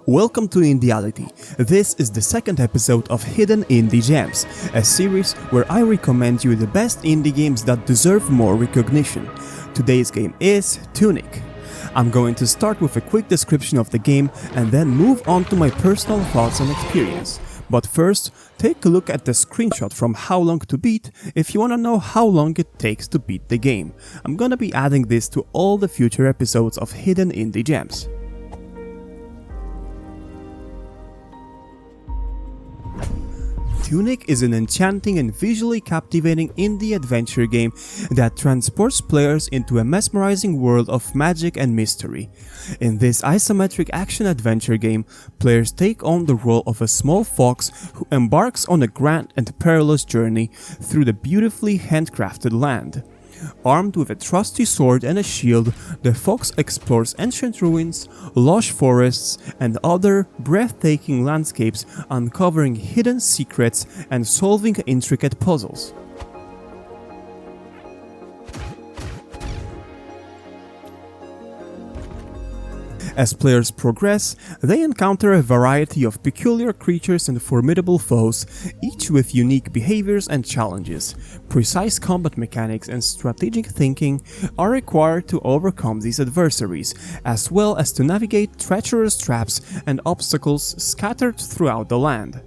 Welcome to Indieality. This is the second episode of Hidden Indie Gems, a series where I recommend you the best indie games that deserve more recognition. Today's game is Tunic. I'm going to start with a quick description of the game and then move on to my personal thoughts and experience. But first, take a look at the screenshot from How Long to Beat if you wanna know how long it takes to beat the game. I'm gonna be adding this to all the future episodes of Hidden Indie Gems. Tunic is an enchanting and visually captivating indie adventure game that transports players into a mesmerizing world of magic and mystery. In this isometric action-adventure game, players take on the role of a small fox who embarks on a grand and perilous journey through the beautifully handcrafted land. Armed with a trusty sword and a shield, the fox explores ancient ruins, lush forests, and other breathtaking landscapes, uncovering hidden secrets and solving intricate puzzles. As players progress, they encounter a variety of peculiar creatures and formidable foes, each with unique behaviors and challenges. Precise combat mechanics and strategic thinking are required to overcome these adversaries, as well as to navigate treacherous traps and obstacles scattered throughout the land.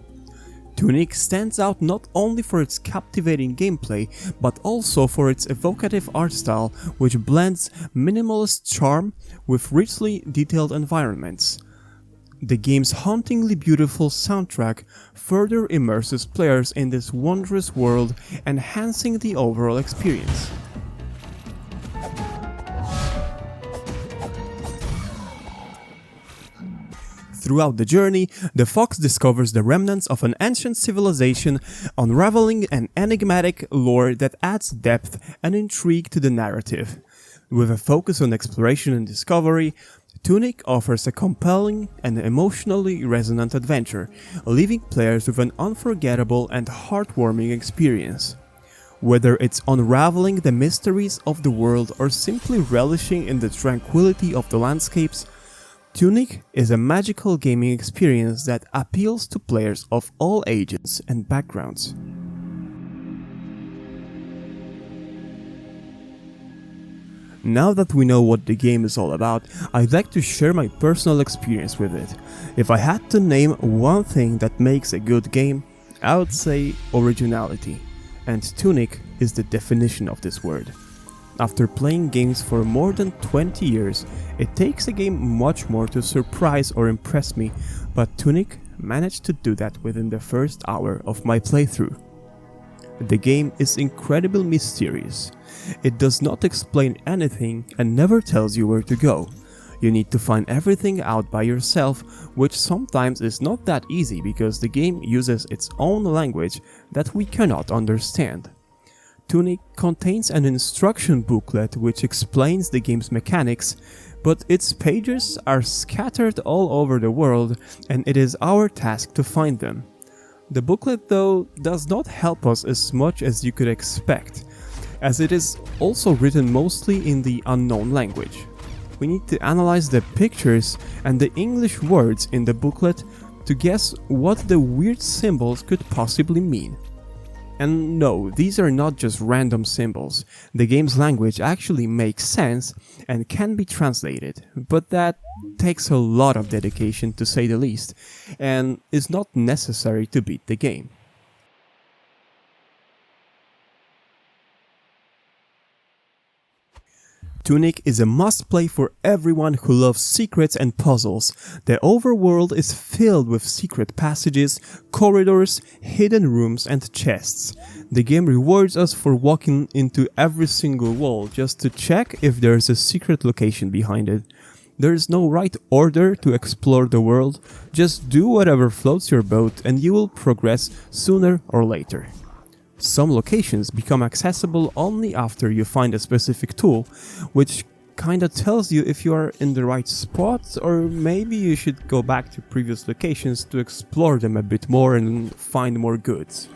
Tunic stands out not only for its captivating gameplay, but also for its evocative art style, which blends minimalist charm with richly detailed environments. The game's hauntingly beautiful soundtrack further immerses players in this wondrous world, enhancing the overall experience. Throughout the journey, the fox discovers the remnants of an ancient civilization, unraveling an enigmatic lore that adds depth and intrigue to the narrative. With a focus on exploration and discovery, Tunic offers a compelling and emotionally resonant adventure, leaving players with an unforgettable and heartwarming experience. Whether it's unraveling the mysteries of the world or simply relishing in the tranquility of the landscapes, Tunic is a magical gaming experience that appeals to players of all ages and backgrounds. Now that we know what the game is all about, I'd like to share my personal experience with it. If I had to name one thing that makes a good game, I would say originality, and Tunic is the definition of this word. After playing games for more than 20 years, it takes a game much more to surprise or impress me, but Tunic managed to do that within the first hour of my playthrough. The game is incredibly mysterious. It does not explain anything and never tells you where to go. You need to find everything out by yourself, which sometimes is not that easy because the game uses its own language that we cannot understand. Tunic contains an instruction booklet which explains the game's mechanics, but its pages are scattered all over the world and it is our task to find them. The booklet, though, does not help us as much as you could expect, as it is also written mostly in the unknown language. We need to analyze the pictures and the English words in the booklet to guess what the weird symbols could possibly mean. And no, these are not just random symbols. The game's language actually makes sense and can be translated, but that takes a lot of dedication to say the least, and is not necessary to beat the game. Tunic is a must-play for everyone who loves secrets and puzzles. The overworld is filled with secret passages, corridors, hidden rooms and chests. The game rewards us for walking into every single wall just to check if there is a secret location behind it. There is no right order to explore the world, just do whatever floats your boat and you will progress sooner or later. Some locations become accessible only after you find a specific tool, which kinda tells you if you are in the right spot, or maybe you should go back to previous locations to explore them a bit more and find more goods.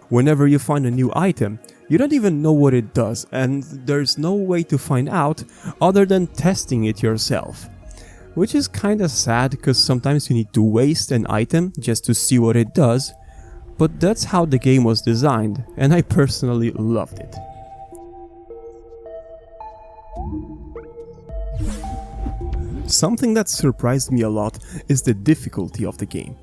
Whenever you find a new item, You don't even know what it does, and there's no way to find out other than testing it yourself. Which is kinda sad, because sometimes you need to waste an item just to see what it does, but that's how the game was designed, and I personally loved it. Something that surprised me a lot is the difficulty of the game.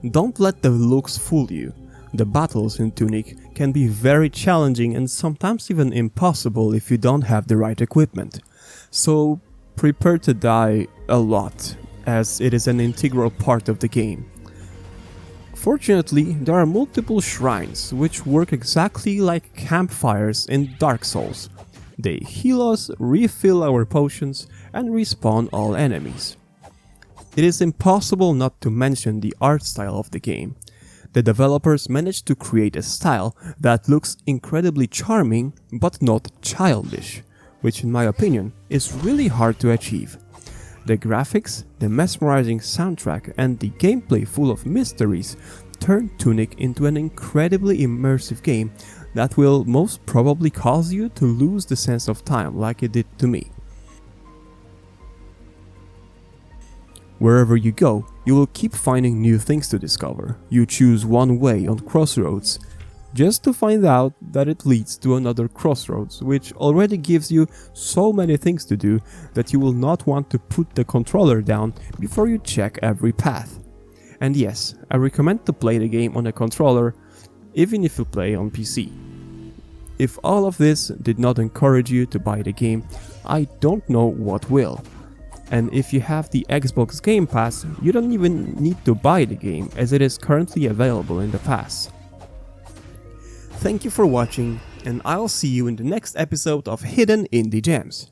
Don't let the looks fool you. The battles in Tunic can be very challenging and sometimes even impossible if you don't have the right equipment. So prepare to die a lot, as it is an integral part of the game. Fortunately, there are multiple shrines which work exactly like campfires in Dark Souls. They heal us, refill our potions, and respawn all enemies. It is impossible not to mention the art style of the game. The developers managed to create a style that looks incredibly charming but not childish, which in my opinion is really hard to achieve. The graphics, the mesmerizing soundtrack, and the gameplay full of mysteries turn Tunic into an incredibly immersive game that will most probably cause you to lose the sense of time like it did to me. Wherever you go, you will keep finding new things to discover. You choose one way on crossroads, just to find out that it leads to another crossroads, which already gives you so many things to do that you will not want to put the controller down before you check every path. And yes, I recommend to play the game on a controller, even if you play on PC. If all of this did not encourage you to buy the game, I don't know what will. And if you have the Xbox Game Pass, you don't even need to buy the game, as it is currently available in the pass. Thank you for watching, and I'll see you in the next episode of Hidden Indie Gems.